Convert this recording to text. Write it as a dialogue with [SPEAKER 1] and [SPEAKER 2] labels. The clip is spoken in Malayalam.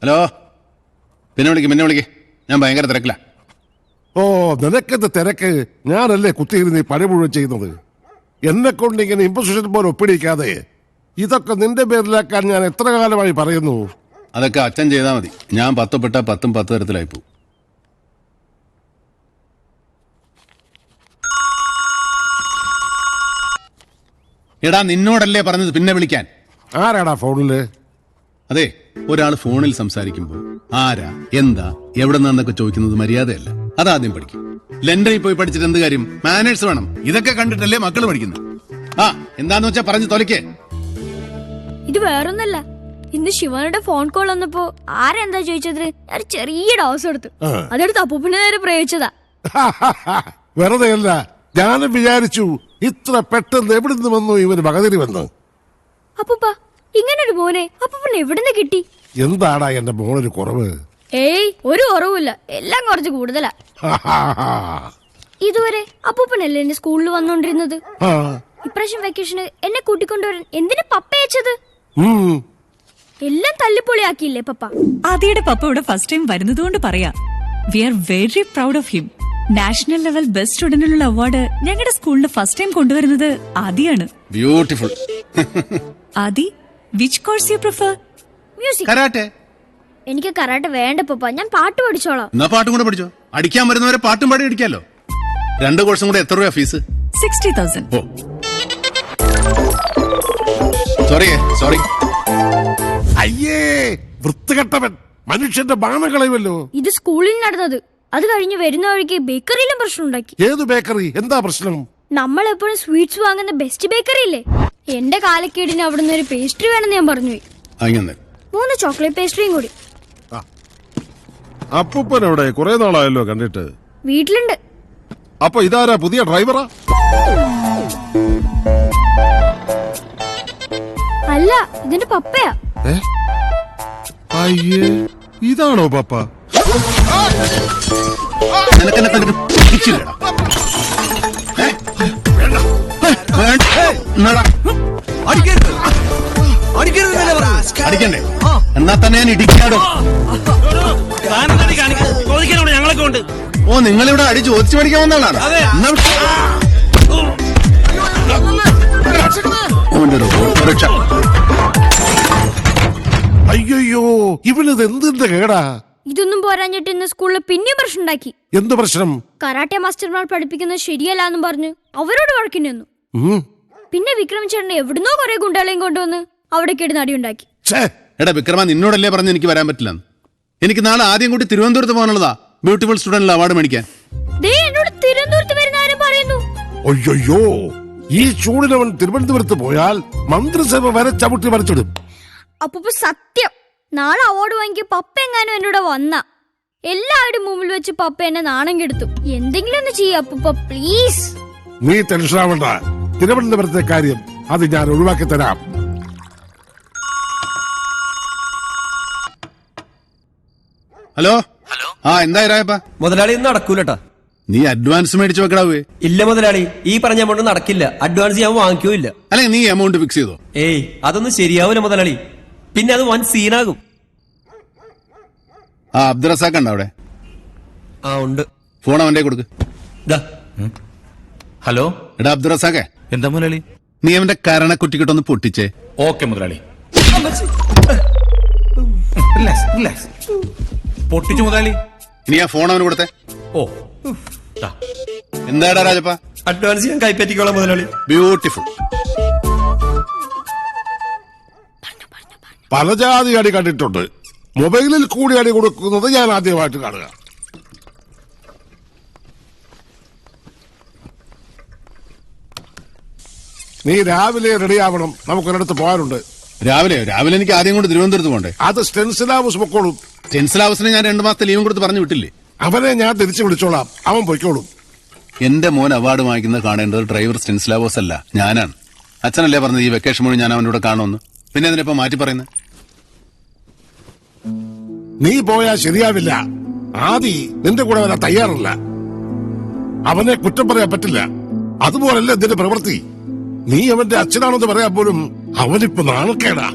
[SPEAKER 1] ഹലോ, പിന്നെ വിളിക്ക്. ഞാൻ ഭയങ്കര തിരക്കില്ല.
[SPEAKER 2] ഓ, നിനക്കെന്ത് തിരക്ക്? ഞാനല്ലേ കുത്തിയിരുന്ന് പണി മുഴുവൻ ചെയ്യുന്നത്. എന്നെ കൊണ്ട് ഇങ്ങനെ ഇമ്പോസിഷൻ പോലെ ഒപ്പിടിക്കാതെ ഇതൊക്കെ നിന്റെ പേരിലാക്കാൻ ഞാൻ എത്ര കാലമായി പറയുന്നു.
[SPEAKER 1] അതൊക്കെ അച്ഛൻ ചെയ്താൽ മതി. ഞാൻ 10 പെട്ട 10 10 തരത്തിലായി പോകും. എടാ, നിന്നോടല്ലേ പറഞ്ഞത് പിന്നെ വിളിക്കാൻ.
[SPEAKER 2] ആരാടാ ഫോണില്?
[SPEAKER 1] അതെ, ഒരാൾ ഫോണിൽ സംസാരിക്കുമ്പോൾ ആരാ, എന്താ, എവിടെ നിന്നൊക്കെ ചോദിക്കുന്നത് മര്യാദയല്ല. അതാദ്യം പഠിക്കും. ലണ്ടനിൽ പോയി പഠിച്ചിട്ട് എന്ത് കാര്യം? മാനേഴ്സ് വേണം. ഇതൊക്കെ കണ്ടിട്ടല്ലേ മക്കൾ പഠിക്കുന്നത്. എന്താന്ന് വെച്ചാ പറഞ്ഞു തൊലക്കേ.
[SPEAKER 3] ഇത് വേറൊന്നല്ല, ഇന്ന് ശിവനുടെ ഫോൺ കോൾ വന്നപ്പോ ആരെന്താ ചോദിച്ചത്? ഞാൻ ചെറിയ ഡോസ് എടുത്തു, അതെടുത്ത് അപ്പൂപ്പിന് നേരെ പ്രയോഗിച്ചതാ.
[SPEAKER 2] വെറുതെ അല്ല, ഞാനും വിചാരിച്ചു ഇത്ര പെട്ടെന്ന് എവിടുന്ന് വന്നു ഇവര് മകതിരി വന്ന്.
[SPEAKER 3] അപ്പൂപ്പ, ഇങ്ങനൊരു മോനെ അപ്പൂപ്പന് എവിടുന്ന് കിട്ടി?
[SPEAKER 2] എന്താടാ എന്റെ മോനൊരു കുറവ്?
[SPEAKER 3] ഏയ്, ഒരു കുറവില്ല, എല്ലാം കുറച്ച് കൂടുതലാ. ഇതുവരെ അപ്പൂപ്പനല്ലേ എന്റെ സ്കൂളിൽ വന്നോണ്ടിരുന്നത്. ഇപ്രാവശ്യം വെക്കേഷന് എന്നെ കൂട്ടിക്കൊണ്ടുവരാൻ എന്തിനാ പപ്പ അയച്ചത്? എല്ലാം തല്ലിപ്പൊളിയാക്കിയില്ലേ പപ്പ?
[SPEAKER 4] ആദിയുടെ പപ്പ ഇവിടെ ഫസ്റ്റ് ടൈം വരുന്നതുകൊണ്ട് പറയാ, we are very proud of him. National level best സ്റ്റുഡന്റിനുള്ള അവാർഡ് ഞങ്ങളുടെ സ്കൂളിന് ഫസ്റ്റ് ടൈം കൊണ്ടുവരുന്നത് ആദിയാണ്.
[SPEAKER 1] Beautiful.
[SPEAKER 4] Adi, which course you prefer?
[SPEAKER 3] Music.
[SPEAKER 1] Karate.
[SPEAKER 3] എനിക്ക് കരാട്ടെ വേണ്ട പപ്പ, ഞാൻ പാട്ട് പഠിച്ചോളാം.
[SPEAKER 1] എന്നാ പാട്ടും കൂടെ പഠിച്ചോ. അടിക്കാൻ വരുന്നവരെ പാട്ടും പാടി അടിക്കാലോ. 2 കോഴ്സും കൂടെ എത്ര രൂപ ഫീസ്?
[SPEAKER 4] 60,000.
[SPEAKER 1] ഓ, സോറി.
[SPEAKER 2] അയ്യേ, വൃത്തികെട്ടവൻ, മനുഷ്യന്റെ ബാണം കളയുമല്ലോ.
[SPEAKER 3] ഇത് സ്കൂളിൽ നടന്നത്. അത് കഴിഞ്ഞ് വരുന്ന വഴിക്ക് ബേക്കറിയിലും പ്രശ്നം ഉണ്ടാക്കി.
[SPEAKER 2] ഏത് ബേക്കറി? എന്താ പ്രശ്നം?
[SPEAKER 3] നമ്മൾ എപ്പോഴും സ്വീറ്റ്സ് വാങ്ങുന്ന ബെസ്റ്റ് ബേക്കറി ഇല്ലേ, എന്റെ കാലക്കേടിന് അവിടുന്ന് ഒരു പേസ്ട്രി വേണമെന്ന് ഞാൻ പറഞ്ഞു. 3 ചോക്ലേറ്റ് പേസ്ട്രിയും കൂടി.
[SPEAKER 2] അപ്പൂപ്പൻ എവിടെ? കുറെ നാളായല്ലോ കണ്ടിട്ട്.
[SPEAKER 3] വീട്ടിലുണ്ട്.
[SPEAKER 2] അപ്പൊ ഇതാരാ, പുതിയ ഡ്രൈവറാ?
[SPEAKER 3] അല്ല, ഇതിന്റെ പപ്പയാ.
[SPEAKER 2] അയ്യേ, ഇതാണോ പപ്പ?
[SPEAKER 1] അടിക്കണ്ടേ? എന്നാ തന്നെ ഞാൻ ഇടിക്കാടോ.
[SPEAKER 5] ഞങ്ങളൊക്കെ ഉണ്ട്.
[SPEAKER 1] ഓ, നിങ്ങളിവിടെ അടി ചോദിച്ചു പഠിക്കാൻ വന്നതാണ്.
[SPEAKER 2] അയ്യോ, ഇവനിത് എന്തിന്റെ കേടാ?
[SPEAKER 3] ഇതൊന്നും പോരാഞ്ഞിട്ട് ഇന്ന് സ്കൂളിൽ പിന്നെയും പ്രശ്നം ഉണ്ടാക്കി.
[SPEAKER 2] എന്ത് പ്രശ്നം?
[SPEAKER 3] കരാട്ടെ മാസ്റ്റർമാർ പഠിപ്പിക്കുന്നത് ശരിയല്ലാന്നും പറഞ്ഞു അവരോട് വഴക്കിന് വന്നു. പിന്നെ വിക്രം ചേട്ടനെ എവിടുന്നോ കുറെ ഗുണ്ടകളെയും കൊണ്ടുവന്ന് അവിടെ കിടന്ന് അടിയുണ്ടാക്കി.
[SPEAKER 1] എടാ വിക്രമ, നിന്നോടല്ലേ പറഞ്ഞു എനിക്ക് വരാൻ പറ്റില്ല. എനിക്ക് നാളെ ആദ്യം കൂടി തിരുവനന്തപുരത്ത് പോകാനുള്ളതാ, ബ്യൂട്ടിഫുൾ സ്റ്റുഡന്റ് അവാർഡ് മേടിക്കാൻ.
[SPEAKER 3] എന്നോട് തിരുവനന്തപുരത്ത് വരുന്ന ആരും പറയുന്നു.
[SPEAKER 2] അയ്യോ, ഈ ചൂടിനവൻ തിരുവനന്തപുരത്ത് പോയാൽ മന്ത്രിസഭ വരെ ചവിട്ടി മറിച്ചിടും.
[SPEAKER 3] അപ്പൊ സത്യം, നാളെ അവാർഡ് വാങ്ങിയ പപ്പ എങ്ങാനും എന്നോട് വന്ന എല്ലാവരുടെ മുമ്പിൽ വെച്ച് പപ്പ എന്നെ നാണം കെടുത്തു. എന്തെങ്കിലും ഒന്ന് ചെയ്യ അപ്പൂപ്പ, പ്ലീസ്.
[SPEAKER 2] നീ ടെൻഷനാവണ്ട, തിരുവനന്തപുരത്തെ കാര്യം അത് ഞാൻ ഒഴിവാക്കി തരാം.
[SPEAKER 1] ഹലോ. എന്തായാലും
[SPEAKER 5] മുതലാളി ഒന്നും നടക്കൂലട്ടാ.
[SPEAKER 1] നീ അഡ്വാൻസ് മേടിച്ചു വെക്കടാവേ.
[SPEAKER 5] ഇല്ല മുതലാളി, ഈ പറഞ്ഞ എമൗണ്ട് നടക്കില്ല. അഡ്വാൻസ് ഞാൻ വാങ്ങിക്കൂല്ല.
[SPEAKER 1] അല്ലെങ്കിൽ നീ എമൗണ്ട് ഫിക്സ് ചെയ്തോ?
[SPEAKER 5] ഏയ്, അതൊന്നും ശരിയാവൂല മുതലാളി, പിന്നെ അത് വൻ സീനാകും.
[SPEAKER 1] അബ്ദുറസാഖ് ഉണ്ടോ അവിടെ?
[SPEAKER 5] ഉണ്ട്.
[SPEAKER 1] ഫോൺ അവന്റെ കൊടുക്ക്.
[SPEAKER 6] ഹലോ.
[SPEAKER 1] എടാ അബ്ദുറസാഖേ.
[SPEAKER 6] എന്താ മുതലാളി?
[SPEAKER 1] നീ അവന്റെ കരണക്കുറ്റിക്കിട്ടൊന്ന് പൊട്ടിച്ചേ.
[SPEAKER 6] ഓക്കെ മുതലാളി. പൊട്ടിച്ചു മുതലാളി.
[SPEAKER 1] ഇനി ആ ഫോൺ അവന് കൊടുത്തേ.
[SPEAKER 6] ഓ,
[SPEAKER 1] എന്താടാ രാജപ്പ?
[SPEAKER 5] അഡ്വാൻസ് ഞാൻ കൈപ്പറ്റിക്കോളാം മുതലാളി.
[SPEAKER 1] ബ്യൂട്ടിഫുൾ.
[SPEAKER 2] പല ജാതി അടി കണ്ടിട്ടുണ്ട്, മൊബൈലിൽ കൂടി അടി കൊടുക്കുന്നത് ഞാൻ ആദ്യമായിട്ട് കാണുക. നീ രാവിലെ റെഡിയാവണം, നമുക്കൊരിടത്ത് പോകാനുണ്ട്.
[SPEAKER 1] രാവിലെ എനിക്ക് ആദ്യം കൊണ്ട് തിരുവനന്തപുരത്ത് പോകണ്ടേ?
[SPEAKER 2] അത് സ്റ്റെൻസിലാവൂസ് പൊക്കോളും.
[SPEAKER 1] സ്റ്റെൻസിലാവൂസിന് ഞാൻ 2 മാസത്തെ ലീവും കൊടുത്ത് പറഞ്ഞു വിട്ടില്ലേ?
[SPEAKER 2] അവനെ ഞാൻ തിരിച്ചു വിളിച്ചോളാം, അവൻ പൊയ്ക്കോളും.
[SPEAKER 1] എന്റെ മോൻ അവാർഡ് വാങ്ങിക്കുന്നത് കാണേണ്ടത് ഡ്രൈവർ സ്റ്റെൻസിലാവോസ് അല്ല, ഞാനാണ്. അച്ഛനല്ലേ പറഞ്ഞത് ഈ വെക്കേഷൻ മുഴുവൻ ഞാൻ അവനോട് കാണുമെന്ന്. പിന്നെ അതിനിപ്പോ മാറ്റി പറയുന്നത്?
[SPEAKER 2] നീ പോയാ ശരിയാവില്ല. ആദി നിന്റെ കൂടെ വരാൻ തയ്യാറല്ല. അവനെ കുറ്റം പറയാൻ പറ്റില്ല. അതുപോലല്ലേ നിന്റെ പ്രവൃത്തി. നീ അവന്റെ അച്ഛനാണെന്ന് പറയാൻ പോലും അവനിപ്പോ നാണക്കേടാ.